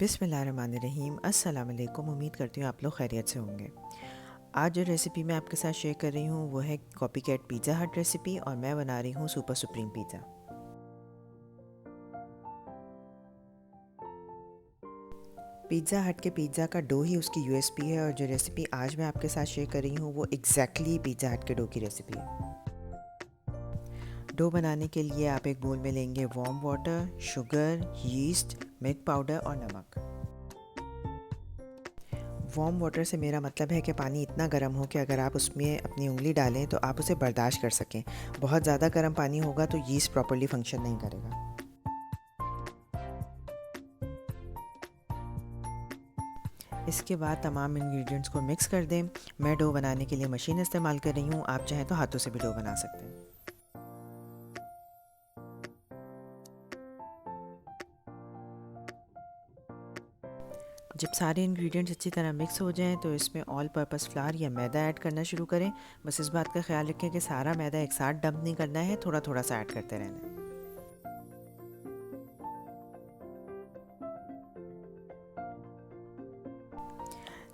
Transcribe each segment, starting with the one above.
बिस्मिल्लाहिर्रहमानिर्रहीम। अस्सलाम वालेकुम। उम्मीद करती हूँ आप लोग खैरियत से होंगे। आज जो रेसिपी मैं आपके साथ शेयर कर रही हूँ वो है कॉपी कैट पिज़्ज़ा हट रेसिपी, और मैं बना रही हूँ सुपर सुप्रीम पिज़्ज़ा। पिज़्ज़ा हट के पिज़्ज़ा का डो ही उसकी यूएसपी है, और जो रेसिपी आज मैं आपके साथ शेयर कर रही हूँ वो एग्जैक्टली पिज़्ज़ा हट के डो की रेसिपी है। डो बनाने के लिए आप एक बोल में लेंगे warm water, sugar, yeast, milk powder और नमक। वार्म वाटर से मेरा मतलब है कि पानी इतना गर्म हो कि अगर आप उसमें अपनी उंगली डालें तो आप उसे बर्दाश्त कर सकें। बहुत ज़्यादा गर्म पानी होगा तो यीस्ट प्रॉपर्ली फंक्शन नहीं करेगा। इसके बाद तमाम इंग्रेडिएंट्स को मिक्स कर दें। मैं डो बनाने के लिए मशीन इस्तेमाल कर रही हूँ, आप चाहें तो हाथों से भी डो बना सकते हैं। जब सारे इंग्रेडिएंट्स अच्छी तरह मिक्स हो जाएं तो इसमें ऑल पर्पस फ्लावर या मैदा ऐड करना शुरू करें। बस इस बात का ख्याल रखें कि सारा मैदा एक साथ डंप नहीं करना है, थोड़ा थोड़ा सा ऐड करते रहना है।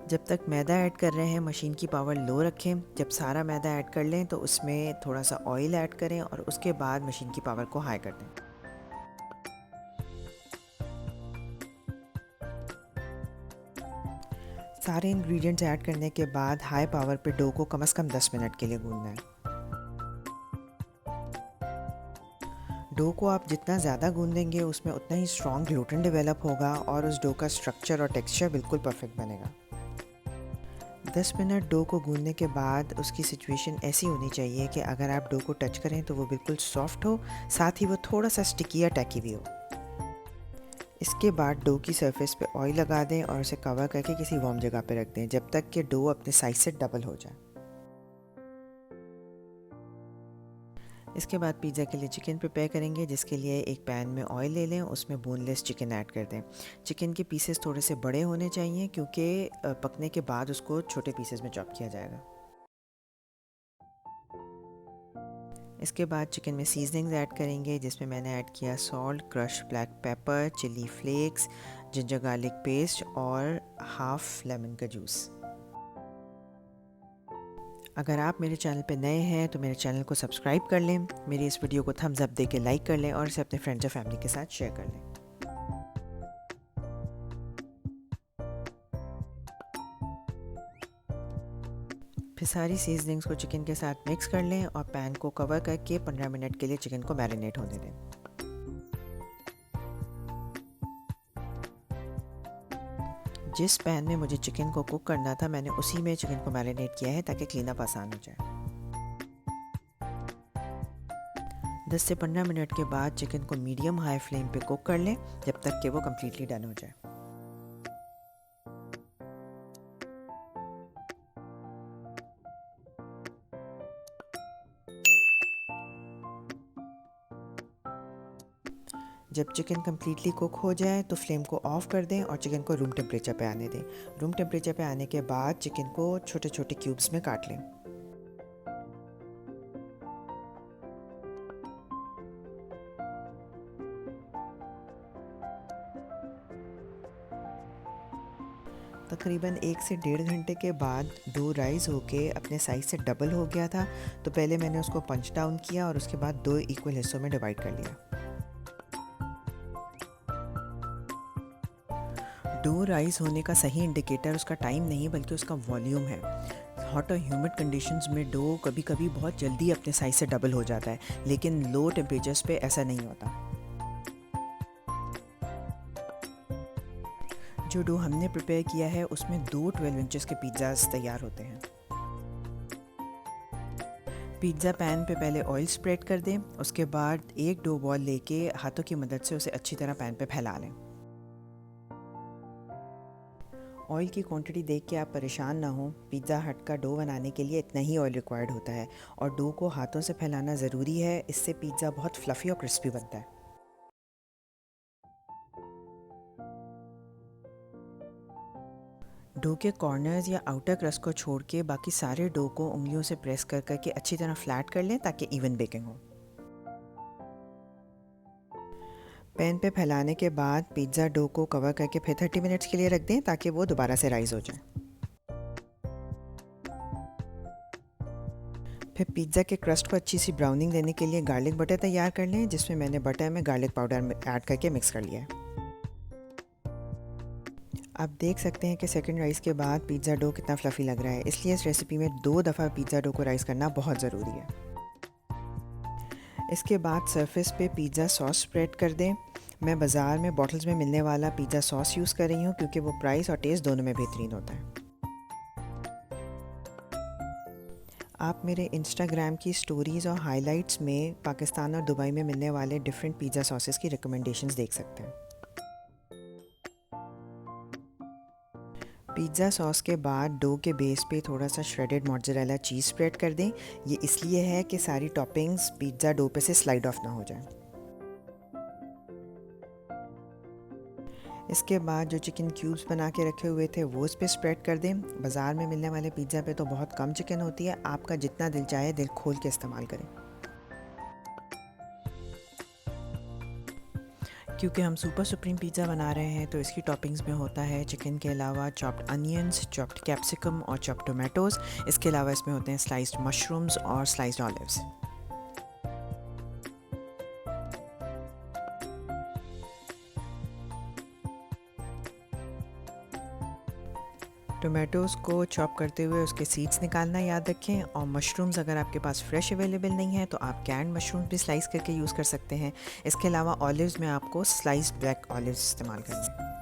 जब तक मैदा ऐड कर रहे हैं मशीन की पावर लो रखें। जब सारा मैदा ऐड कर लें तो उसमें थोड़ा सा ऑयल ऐड करें और उसके बाद मशीन की पावर को हाई कर दें। सारे इंग्रेडिएंट्स ऐड करने के बाद हाई पावर पे डो को कम से कम 10 मिनट के लिए गूंदना है। डो को आप जितना ज़्यादा गूंदेंगे उसमें उतना ही स्ट्रॉन्ग ग्लूटेन डेवलप होगा और उस डो का स्ट्रक्चर और टेक्सचर बिल्कुल परफेक्ट बनेगा। 10 मिनट डो को गूंदने के बाद उसकी सिचुएशन ऐसी होनी चाहिए कि अगर आप डो को टच करें तो वो बिल्कुल सॉफ्ट हो, साथ ही वो थोड़ा सा स्टिकी या टैकी भी हो। इसके बाद डो की सरफेस पे ऑयल लगा दें और उसे कवर करके किसी वार्म जगह पे रख दें जब तक कि डो अपने साइज से डबल हो जाए। इसके बाद पिज़्ज़ा के लिए चिकन प्रिपेयर करेंगे, जिसके लिए एक पैन में ऑयल ले लें, उसमें बोनलेस चिकन ऐड कर दें। चिकन के पीसेस थोड़े से बड़े होने चाहिए क्योंकि पकने के बाद उसको छोटे पीसेस में चॉप किया जाएगा। इसके बाद चिकन में सीजनिंग्स ऐड करेंगे, जिसमें मैंने ऐड किया salt, crush black pepper, chilli flakes, ginger garlic paste और हाफ लेमन का जूस। अगर आप मेरे चैनल पे नए हैं तो मेरे चैनल को सब्सक्राइब कर लें, मेरी इस वीडियो को थम्स अप दे के लाइक कर लें और इसे अपने फ्रेंड्स और फैमिली के साथ शेयर कर लें। फिर सारी सीजनिंग्स को चिकन के साथ मिक्स कर लें और पैन को कवर करके 15 मिनट के लिए चिकन को मैरिनेट होने दें। जिस पैन में मुझे चिकन को कुक करना था मैंने उसी में चिकन को मैरिनेट किया है ताकि क्लीन अप आसान हो जाए। 10 से 15 मिनट के बाद चिकन को मीडियम हाई फ्लेम पे कुक कर लें जब तक कि वो कम्प्लीटली डन हो जाए। जब चिकन कम्प्लीटली कुक हो जाए तो फ्लेम को ऑफ कर दें और चिकन को रूम टेम्परेचर पे आने दें। रूम टेम्परेचर पे आने के बाद चिकन को छोटे छोटे क्यूब्स में काट लें। तकरीबन 1 से 1.5 घंटे के बाद डो राइस होके अपने साइज से डबल हो गया था, तो पहले मैंने उसको पंच डाउन किया और उसके बाद 2 इक्वल हिस्सों में डिवाइड कर लिया। डो राइस होने का सही इंडिकेटर उसका टाइम नहीं बल्कि उसका वॉल्यूम है। हॉट और ह्यूमिड कंडीशंस में डो कभी कभी बहुत जल्दी अपने साइज से डबल हो जाता है, लेकिन लो टेम्परेचर्स पे ऐसा नहीं होता। जो डो हमने प्रिपेयर किया है उसमें 2 12 इंचेस के पिज़्ज़ास तैयार होते हैं। पिज़्ज़ा पैन पे पहले ऑयल स्प्रेड कर दें, उसके बाद एक डो बॉल लेके हाथों की मदद से उसे अच्छी तरह पैन पे फैला लें। ऑयल की क्वांटिटी देख के आप परेशान ना हो, पिज़्ज़ा हट का डो बनाने के लिए इतना ही ऑयल रिक्वायर्ड होता है और डो को हाथों से फैलाना ज़रूरी है, इससे पिज़्ज़ा बहुत फ्लफ़ी और क्रिस्पी बनता है। डो के कॉर्नर्स या आउटर क्रस्ट को छोड़ के बाकी सारे डो को उंगलियों से प्रेस कर करके अच्छी तरह फ्लैट कर लें ताकि इवन बेकिंग हो। पैन पे फैलाने के बाद पिज़्ज़ा डो को कवर करके फिर 30 मिनट्स के लिए रख दें ताकि वो दोबारा से राइज़ हो जाए। फिर पिज़्ज़ा के क्रस्ट को अच्छी सी ब्राउनिंग देने के लिए गार्लिक बटर तैयार कर लें, जिसमें मैंने बटर में गार्लिक पाउडर ऐड करके मिक्स कर लिया है। आप देख सकते हैं कि सेकंड राइस के बाद पिज़्ज़ा डो कितना फ्लफ़ी लग रहा है, इसलिए इस रेसिपी में 2 दफ़ा पिज़्ज़ा डो को राइस करना बहुत ज़रूरी है। इसके बाद सरफेस पे पिज़्ज़ा सॉस स्प्रेड कर दें। मैं बाज़ार में बॉटल्स में मिलने वाला पिज़्ज़ा सॉस यूज़ कर रही हूँ क्योंकि वो प्राइस और टेस्ट दोनों में बेहतरीन होता है। आप मेरे इंस्टाग्राम की स्टोरीज़ और हाइलाइट्स में पाकिस्तान और दुबई में मिलने वाले डिफरेंट पिज़्ज़ा सॉसेस की रिकमेंडेशंस देख सकते हैं। पिज़्ज़ा सॉस के बाद डो के बेस पे थोड़ा सा श्रेडेड मोज़रेला चीज़ स्प्रेड कर दें। ये इसलिए है कि सारी टॉपिंग्स पिज़्ज़ा डो पे से स्लाइड ऑफ ना हो जाए। इसके बाद जो चिकन क्यूब्स बना के रखे हुए थे वो इस पे स्प्रेड कर दें। बाज़ार में मिलने वाले पिज़्ज़ा पे तो बहुत कम चिकन होती है, आपका जितना दिल चाहे दिल खोल के इस्तेमाल करें। क्योंकि हम सुपर सुप्रीम पिज़्ज़ा बना रहे हैं तो इसकी टॉपिंग्स में होता है चिकन के अलावा चॉप्ड अनियंस, चॉप्ड कैप्सिकम और चॉप्ड टोमेटोज़। इसके अलावा इसमें होते हैं स्लाइस्ड मशरूम्स और स्लाइस्ड ऑलिव्स। टोमेटोज़ को चॉप करते हुए उसके सीड्स निकालना याद रखें, और मशरूम्स अगर आपके पास फ्रेश अवेलेबल नहीं है तो आप कैंड मशरूम्स भी स्लाइस करके यूज़ कर सकते हैं। इसके अलावा ऑलिव्स में आपको स्लाइस्ड ब्लैक ऑलिव्स इस्तेमाल करने हैं।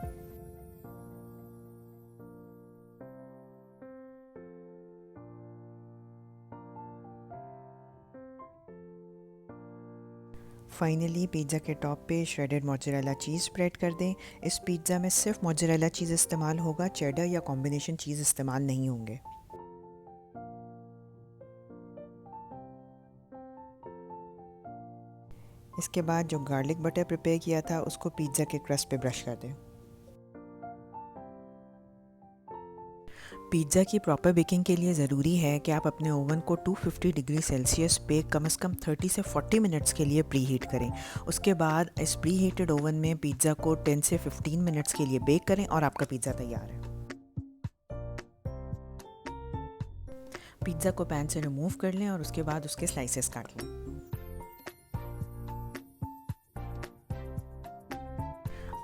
फाइनली पिज़्ज़ा के टॉप पे श्रेडेड मोज़रेला चीज़ स्प्रेड कर दें। इस पिज़्ज़ा में सिर्फ मोज़रेला चीज़ इस्तेमाल होगा, चेडर या कॉम्बिनेशन चीज़ इस्तेमाल नहीं होंगे। इसके बाद जो गार्लिक बटर प्रिपेयर किया था उसको पिज़्ज़ा के क्रस्ट पे ब्रश कर दें। पिज़्ज़ा की प्रॉपर बेकिंग के लिए ज़रूरी है कि आप अपने ओवन को 250 डिग्री सेल्सियस पे कम से कम 30 से 40 मिनट्स के लिए प्री हीट करें। उसके बाद इस प्री हीटेड ओवन में पिज़्ज़ा को 10 से 15 मिनट्स के लिए बेक करें और आपका पिज़्ज़ा तैयार है। पिज़्ज़ा को पैन से रिमूव कर लें और उसके बाद उसके स्लाइसेस काट लें।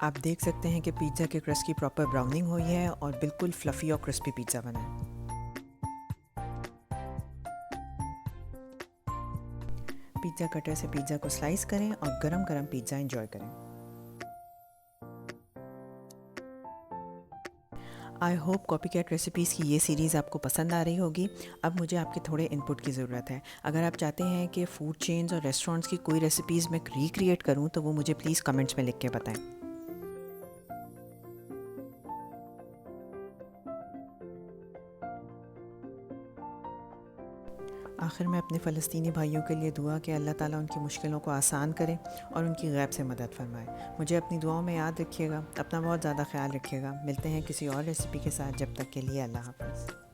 आप देख सकते हैं कि पिज़्ज़ा के क्रस्ट की प्रॉपर ब्राउनिंग हुई है और बिल्कुल फ्लफ़ी और क्रिस्पी पिज़्ज़ा बना है। पिज़्ज़ा कटर से पिज़्ज़ा को स्लाइस करें और गरम गरम पिज़्ज़ा एंजॉय करें। I hope copy cat recipes की ये सीरीज़ आपको पसंद आ रही होगी। अब मुझे आपके थोड़े इनपुट की ज़रूरत है। अगर आप चाहते हैं कि फूड चेन्स और रेस्टोरेंट्स की कोई रेसिपीज़ मैं रिक्रिएट करूं तो वो मुझे प्लीज़ कमेंट्स में लिख के बताएं। आखिर में अपने फ़लस्तीनी भाइयों के लिए दुआ कि अल्लाह ताला उनकी मुश्किलों को आसान करे और उनकी गैब से मदद फरमाए। मुझे अपनी दुआओं में याद रखिएगा। अपना बहुत ज़्यादा ख्याल रखिएगा। मिलते हैं किसी और रेसिपी के साथ। जब तक के लिए अल्लाह हाफ़िज़।